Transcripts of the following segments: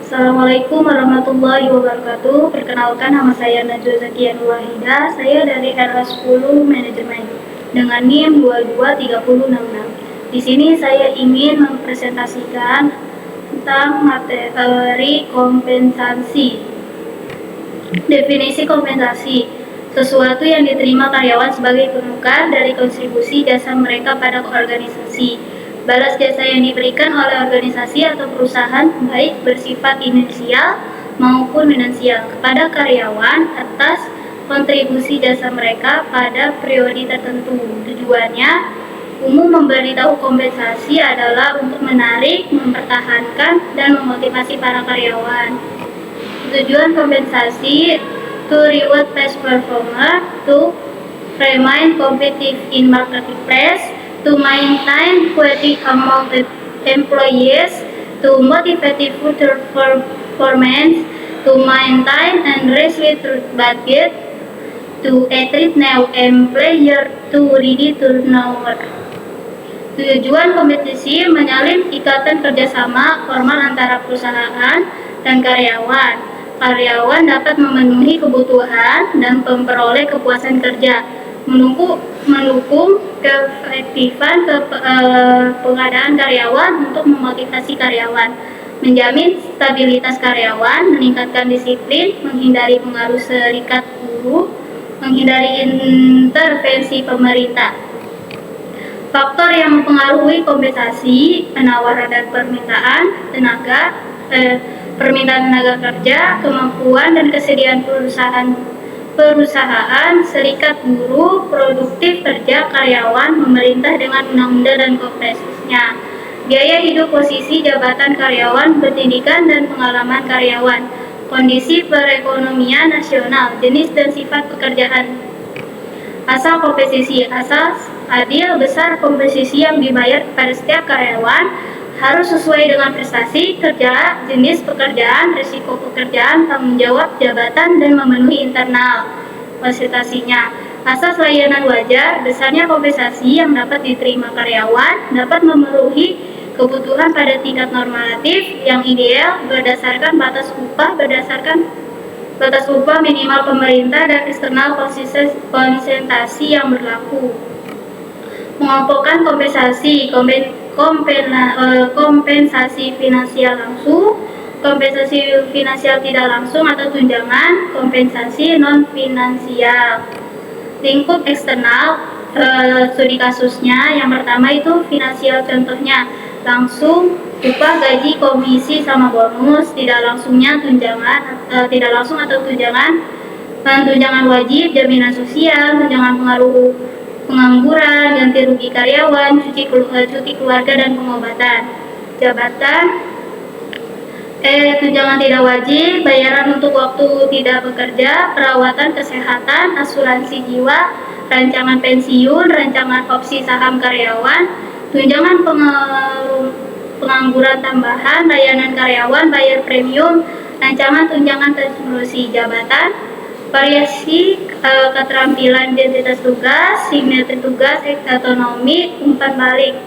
Assalamualaikum warahmatullahi wabarakatuh. Perkenalkan, nama saya Najwa Zakian Wahida. Saya dari RA10 Manajemen dengan NIM 223066. Di sini saya ingin mempresentasikan tentang materi kompensasi. Definisi kompensasi: sesuatu yang diterima karyawan sebagai penukar dari kontribusi jasa mereka pada organisasi. Balas jasa yang diberikan oleh organisasi atau perusahaan baik bersifat inersial maupun finansial kepada karyawan atas kontribusi jasa mereka pada periode tertentu. Tujuannya umum memberitahu kompensasi adalah untuk menarik, mempertahankan, dan memotivasi para karyawan. Tujuan kompensasi: to reward past performer, to remain competitive in marketplace, to maintain quality among employees, to motivate future performance, to maintain and reduce budget, to attract new employer, to reduce turnover. Tujuan kompetisi menyalin ikatan kerjasama formal antara perusahaan dan karyawan. Karyawan dapat memenuhi kebutuhan dan memperoleh kepuasan kerja, mendukung keefektifan pengadaan karyawan untuk memotivasi karyawan, menjamin stabilitas karyawan, meningkatkan disiplin, menghindari pengaruh serikat buruh, menghindari intervensi pemerintah. Faktor yang mempengaruhi kompensasi: penawaran dan permintaan tenaga kerja, kemampuan dan kesediaan perusahaan, serikat buruh, produktif kerja karyawan, pemerintah dengan undang-undang dan kompetensinya, biaya hidup, posisi jabatan karyawan, pendidikan dan pengalaman karyawan, kondisi perekonomian nasional, jenis dan sifat pekerjaan. Asal kompensasi: asas adil, besar kompensasi yang dibayar kepada setiap karyawan harus sesuai dengan prestasi kerja, jenis pekerjaan, risiko pekerjaan, tanggung jawab jabatan, dan memenuhi internal konsentrasinya. Asas layanan wajar: besarnya kompensasi yang dapat diterima karyawan dapat memenuhi kebutuhan pada tingkat normatif yang ideal berdasarkan batas upah minimal pemerintah dan eksternal konsentasi yang berlaku. Mengelompokkan kompensasi: kompensasi finansial langsung, kompensasi finansial tidak langsung atau tunjangan, kompensasi non finansial. Lingkup eksternal, studi kasusnya. Yang pertama itu finansial, contohnya langsung upah, gaji, komisi sama bonus. Tidak langsungnya tidak langsung atau tunjangan wajib, jaminan sosial, tunjangan pengangguran, ganti rugi karyawan, cuti keluarga dan pengobatan. Jabatan, tunjangan tidak wajib, bayaran untuk waktu tidak bekerja, perawatan kesehatan, asuransi jiwa, rancangan pensiun, rancangan opsi saham karyawan, tunjangan pengangguran tambahan, layanan karyawan, bayar premium, rancangan tunjangan transmigrasi. Jabatan, variasi keterampilan, identitas tugas, simetri tugas, otonomi, umpan balik.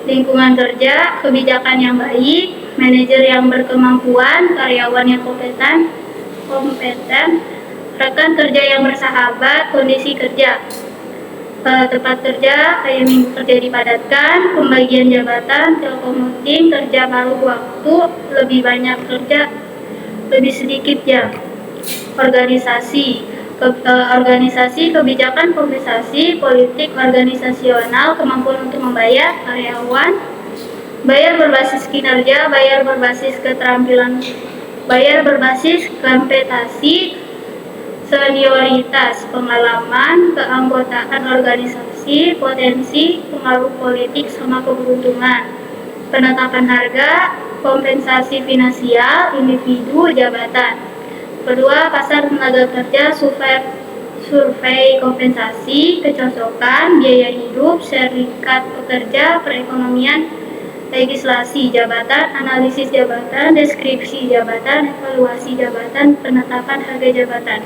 Lingkungan kerja, kebijakan yang baik, manajer yang berkemampuan, karyawan yang kompeten, rekan kerja yang bersahabat, kondisi kerja, tempat kerja, kayak minggu kerja dipadatkan, pembagian jabatan, telekomuting, kerja paruh waktu, lebih banyak kerja, lebih sedikit jam. Organisasi, kebijakan kompensasi, politik organisasional, kemampuan untuk membayar karyawan, bayar berbasis kinerja, bayar berbasis keterampilan, bayar berbasis kompetisi, senioritas, pengalaman, keanggotaan organisasi, potensi, pengaruh politik sama keberuntungan. Penetapan harga, kompensasi finansial, individu, jabatan. Kedua, pasar tenaga kerja, survei kompensasi, kecocokan, biaya hidup, serikat pekerja, perekonomian, legislasi jabatan, analisis jabatan, deskripsi jabatan, evaluasi jabatan, penetapan harga jabatan.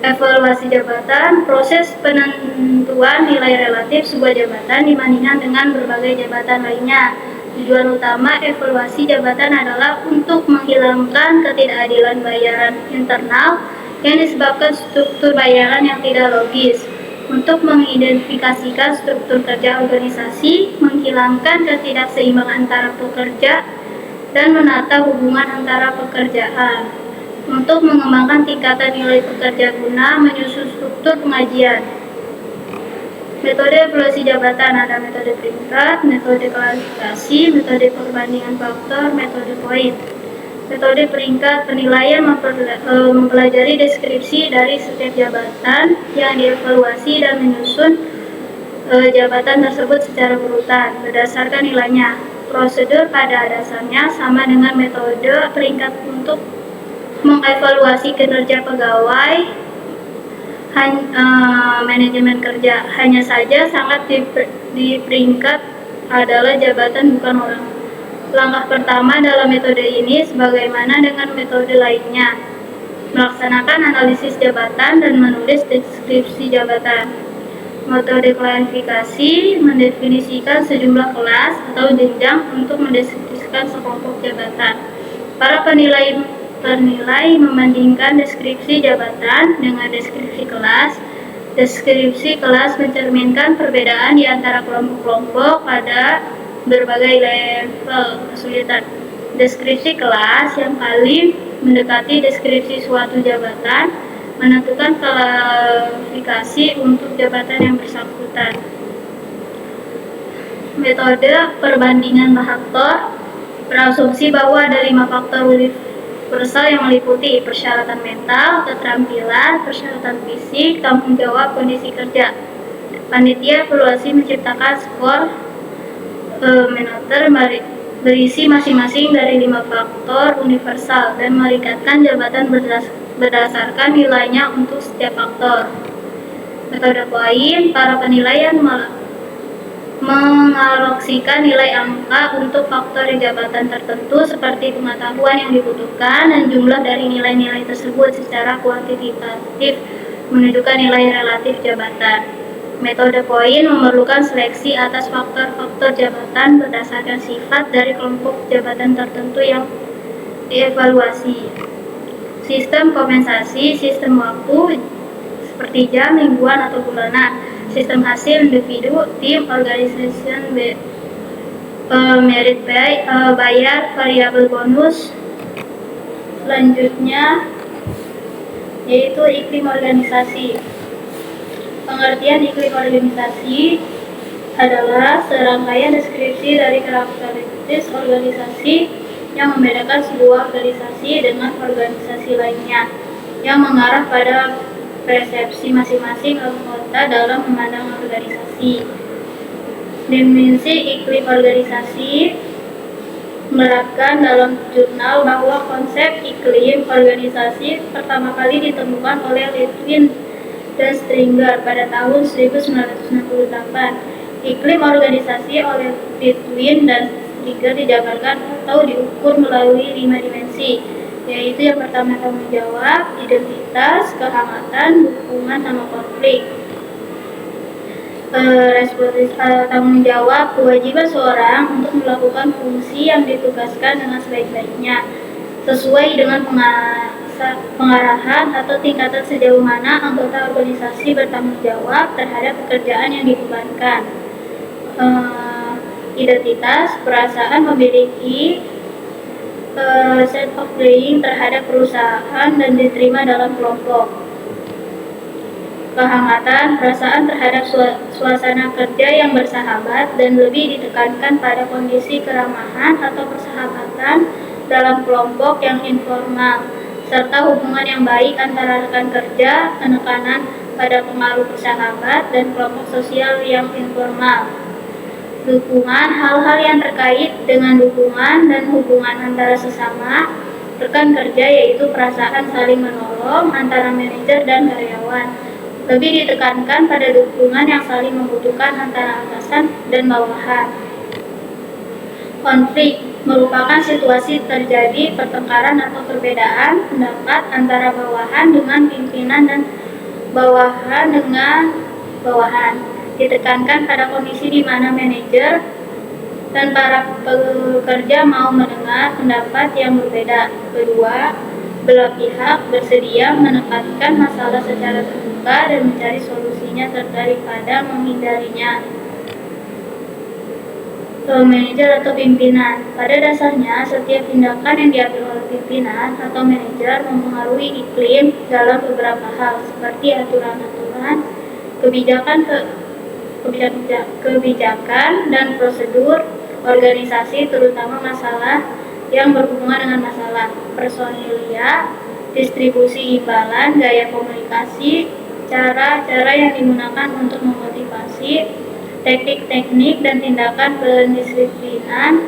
Evaluasi jabatan, proses penentuan nilai relatif sebuah jabatan dibandingkan dengan berbagai jabatan lainnya. Tujuan utama evaluasi jabatan adalah untuk menghilangkan ketidakadilan bayaran internal yang disebabkan struktur bayaran yang tidak logis, untuk mengidentifikasikan struktur kerja organisasi, menghilangkan ketidakseimbangan antara pekerja, dan menata hubungan antara pekerjaan, untuk mengembangkan tingkatan nilai pekerja guna menyusun struktur pengajian. Metode evaluasi jabatan ada metode peringkat, metode klasifikasi, metode perbandingan faktor, metode poin. Metode peringkat penilaian mempelajari deskripsi dari setiap jabatan yang dievaluasi dan menyusun jabatan tersebut secara berurutan berdasarkan nilainya. Prosedur pada dasarnya sama dengan metode peringkat untuk mengevaluasi kinerja pegawai manajemen kerja. Hanya saja sangat di peringkat adalah jabatan bukan orang. Langkah pertama dalam metode ini, sebagaimana dengan metode lainnya, melaksanakan analisis jabatan dan menulis deskripsi jabatan. Metode klasifikasi mendefinisikan sejumlah kelas atau jenjang untuk mendeskripsikan sekelompok jabatan. Para penilai membandingkan deskripsi jabatan dengan deskripsi kelas. Deskripsi kelas mencerminkan perbedaan di antara kelompok-kelompok pada berbagai level kesulitan. Deskripsi kelas yang paling mendekati deskripsi suatu jabatan menentukan klasifikasi untuk jabatan yang bersangkutan. Metode perbandingan faktor berasumsi bahwa ada 5 faktor universal yang meliputi persyaratan mental, keterampilan, persyaratan fisik, tanggung jawab, kondisi kerja. Panitia evaluasi menciptakan skor Menotter berisi masing-masing dari 5 faktor universal dan meringkatkan jabatan berdasarkan nilainya untuk setiap faktor. Metode poin, para penilaian mengalokasikan nilai angka untuk faktor di jabatan tertentu seperti pengetahuan yang dibutuhkan dan jumlah dari nilai-nilai tersebut secara kuantitatif menunjukkan nilai relatif jabatan. Metode poin memerlukan seleksi atas faktor-faktor jabatan berdasarkan sifat dari kelompok jabatan tertentu yang dievaluasi. Sistem kompensasi, sistem waktu seperti jam, mingguan, atau bulanan. Sistem hasil individu, tim, organization, merit pay, bayar, variabel bonus. Selanjutnya yaitu iklim organisasi. Pengertian iklim organisasi adalah serangkaian deskripsi dari karakteristik organisasi yang membedakan sebuah organisasi dengan organisasi lainnya, yang mengarah pada persepsi masing-masing anggota dalam memandang organisasi. Definisi iklim organisasi menerapkan dalam jurnal bahwa konsep iklim organisasi pertama kali ditemukan oleh Litwin dan Stringer pada tahun 1968. Iklim organisasi oleh Litwin dan Stringer dijabarkan atau diukur melalui 5 dimensi, yaitu yang pertama tanggung jawab, identitas, kehangatan, dukungan, sama konflik. Tanggung jawab, kewajiban seorang untuk melakukan fungsi yang ditugaskan dengan sebaik-baiknya sesuai dengan pengarahan atau tingkatan sejauh mana anggota organisasi bertanggung jawab terhadap pekerjaan yang dibebankan. Identitas, perasaan memiliki sense of belonging terhadap perusahaan dan diterima dalam kelompok. Kehangatan, perasaan terhadap suasana kerja yang bersahabat dan lebih ditekankan pada kondisi keramahan atau persahabatan dalam kelompok yang informal, serta hubungan yang baik antara rekan kerja, penekanan pada pengaruh persahabat dan kelompok sosial yang informal. Dukungan, hal-hal yang terkait dengan dukungan dan hubungan antara sesama rekan kerja, yaitu perasaan saling menolong antara manajer dan karyawan. Lebih ditekankan pada dukungan yang saling membutuhkan antara atasan dan bawahan. Konflik merupakan situasi terjadi pertengkaran atau perbedaan pendapat antara bawahan dengan pimpinan dan bawahan dengan bawahan. Ditekankan pada kondisi di mana manajer dan para pekerja mau mendengar pendapat yang berbeda. Kedua, belah pihak bersedia menempatkan masalah secara terbuka dan mencari solusinya daripada menghindarinya. Manajer atau pimpinan. Pada dasarnya, setiap tindakan yang diambil oleh pimpinan atau manajer mempengaruhi iklim dalam beberapa hal, seperti aturan-aturan, kebijakan dan prosedur organisasi, terutama masalah yang berhubungan dengan masalah personalia, distribusi imbalan, gaya komunikasi, cara-cara yang digunakan untuk memotivasi, teknik-teknik dan tindakan pendisiplinan,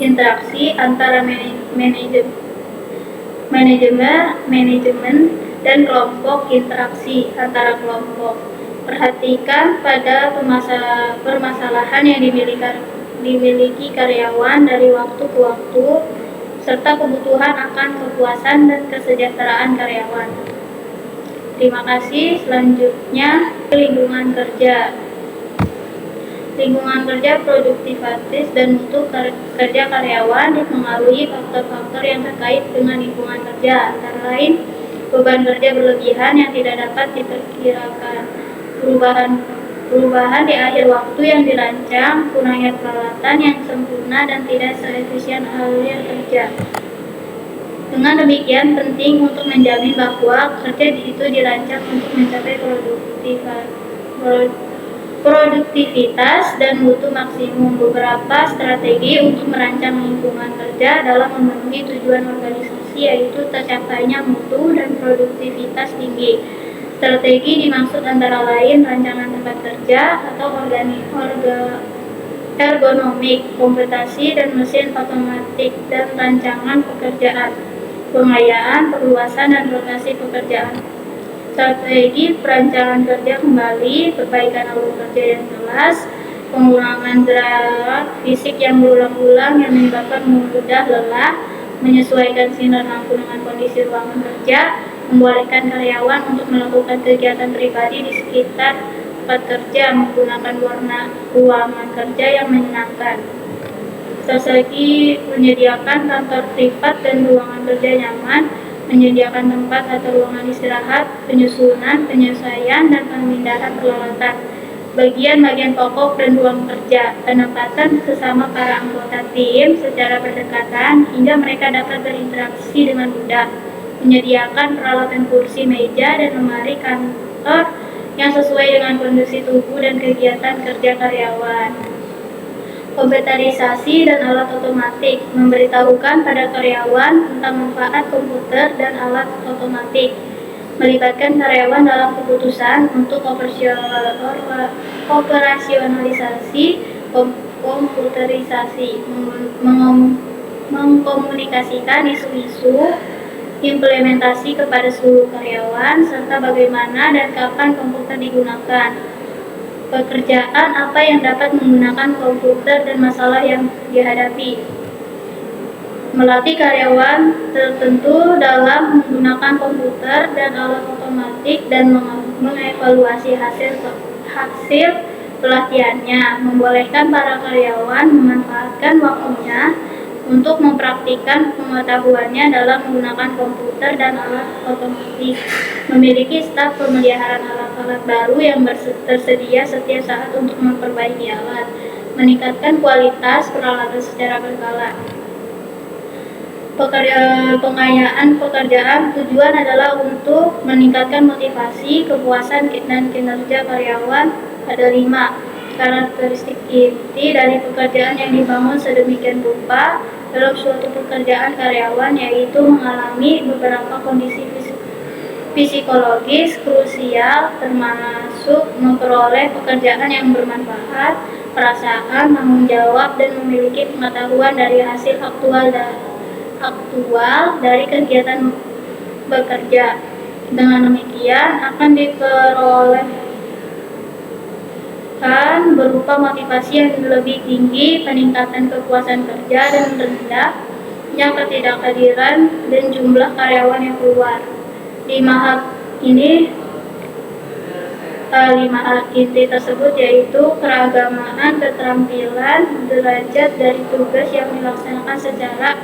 interaksi antara manajemen dan kelompok, interaksi antara kelompok. Perhatikan pada permasalahan yang dimiliki karyawan dari waktu ke waktu, serta kebutuhan akan kepuasan dan kesejahteraan karyawan. Terima kasih. Selanjutnya, lingkungan kerja. Lingkungan kerja, produktivitas dan mutu kerja karyawan dipengaruhi faktor-faktor yang terkait dengan lingkungan kerja, antara lain beban kerja berlebihan yang tidak dapat diperkirakan, perubahan di akhir waktu yang dirancang, kurangnya peralatan yang sempurna dan tidak seefisien alur kerja. Dengan demikian, penting untuk menjamin bahwa kerja itu dirancang untuk mencapai produktivitas dan mutu maksimum. Beberapa strategi untuk merancang lingkungan kerja dalam memenuhi tujuan organisasi yaitu tercapainya mutu dan produktivitas tinggi. Strategi dimaksud antara lain rancangan tempat kerja atau ergonomik, komputasi dan mesin otomatik, dan rancangan pekerjaan, pengayaan, perluasan dan rotasi pekerjaan. Strategi perancangan kerja kembali, perbaikan alur kerja yang jelas, pengurangan gerak fisik yang berulang-ulang yang menyebabkan mudah lelah, menyesuaikan sinar lampu dengan kondisi ruangan kerja, membolehkan karyawan untuk melakukan kegiatan pribadi di sekitar tempat kerja, menggunakan warna ruangan kerja yang menyenangkan. Strategi menyediakan kantor privat dan ruangan kerja nyaman, menyediakan tempat atau ruangan istirahat, penyusunan, penyelesaian, dan pemindahan peralatan, bagian-bagian pokok dan ruang kerja, penempatan sesama para anggota tim secara berdekatan hingga mereka dapat berinteraksi dengan mudah, menyediakan peralatan kursi, meja, dan lemari kantor yang sesuai dengan kondisi tubuh dan kegiatan kerja karyawan. Komputerisasi dan alat otomatik, memberitahukan pada karyawan tentang manfaat komputer dan alat otomatik, melibatkan karyawan dalam keputusan untuk operasionalisasi komputerisasi, mengkomunikasikan isu-isu implementasi kepada seluruh karyawan, serta bagaimana dan kapan komputer digunakan. Pekerjaan apa yang dapat menggunakan komputer dan masalah yang dihadapi. Melatih karyawan tertentu dalam menggunakan komputer dan alat otomatik dan mengevaluasi hasil pelatihannya. Membolehkan para karyawan memanfaatkan waktunya untuk mempraktikkan pengetahuannya dalam menggunakan komputer dan alat otomatik, memiliki staf pemeliharaan alat-alat baru yang tersedia setiap saat untuk memperbaiki alat, meningkatkan kualitas peralatan secara berkala. Pengayaan pekerjaan tujuan adalah untuk meningkatkan motivasi, kepuasan, dan kinerja karyawan. Ada 5 karakteristik inti dari pekerjaan yang dibangun sedemikian rupa dalam suatu pekerjaan karyawan, yaitu mengalami beberapa kondisi psikologis krusial, termasuk memperoleh pekerjaan yang bermanfaat, perasaan, tanggung jawab, dan memiliki pengetahuan dari hasil aktual dari kegiatan bekerja. Dengan demikian akan diperoleh berupa motivasi yang lebih tinggi, peningkatan kepuasan kerja, dan rendahnya ketidakhadiran dan jumlah karyawan yang keluar. 5 hal ini 5 inti tersebut yaitu keragamaan, keterampilan, derajat dari tugas yang dilaksanakan secara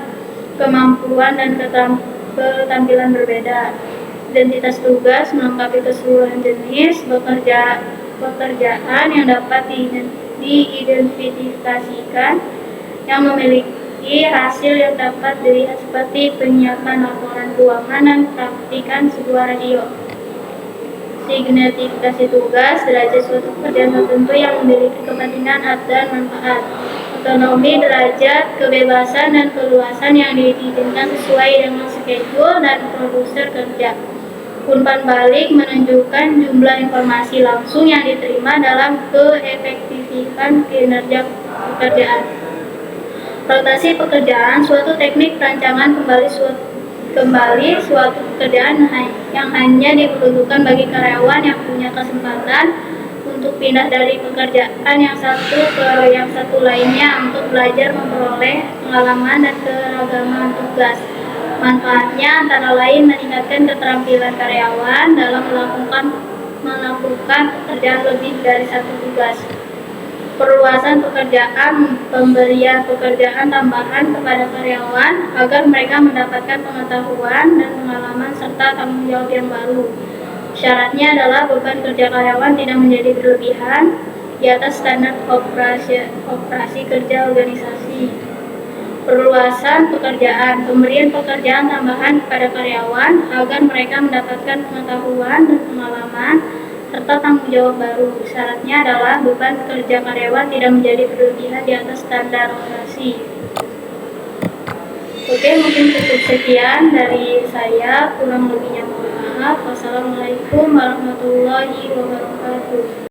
kemampuan dan keterampilan berbeda. Identitas tugas melengkapi keseluruhan jenis pekerjaan yang dapat diidentifikasikan, yang memiliki hasil yang dapat dilihat seperti penyiapan laporan keuangan dan praktikan sebuah radio. Signifikasi tugas, derajat suatu pekerjaan tertentu yang memiliki kepentingan dan manfaat. Otonomi, derajat, kebebasan, dan keluasan yang diizinkan sesuai dengan schedule dan produser kerja. Umpan balik menunjukkan jumlah informasi langsung yang diterima dalam keefektifan kinerja pekerjaan. Rotasi pekerjaan, suatu teknik perancangan kembali suatu pekerjaan yang hanya diperuntukkan bagi karyawan yang punya kesempatan untuk pindah dari pekerjaan yang satu ke yang satu lainnya untuk belajar, memperoleh pengalaman dan keragaman tugas. Manfaatnya antara lain meningkatkan keterampilan karyawan dalam melakukan pekerjaan lebih dari satu tugas. Perluasan pekerjaan, pemberian pekerjaan tambahan kepada karyawan agar mereka mendapatkan pengetahuan dan pengalaman serta tanggung jawab yang baru. Syaratnya adalah beban kerja karyawan tidak menjadi berlebihan di atas standar operasi kerja organisasi. Perluasan pekerjaan, pemberian pekerjaan tambahan kepada karyawan agar mereka mendapatkan pengetahuan dan pengalaman serta tanggung jawab baru. Syaratnya adalah beban kerja karyawan tidak menjadi berlebihan di atas standar operasi. Oke, mungkin cukup sekian dari saya. Kurang lebihnya mohon maaf. Wassalamualaikum warahmatullahi wabarakatuh.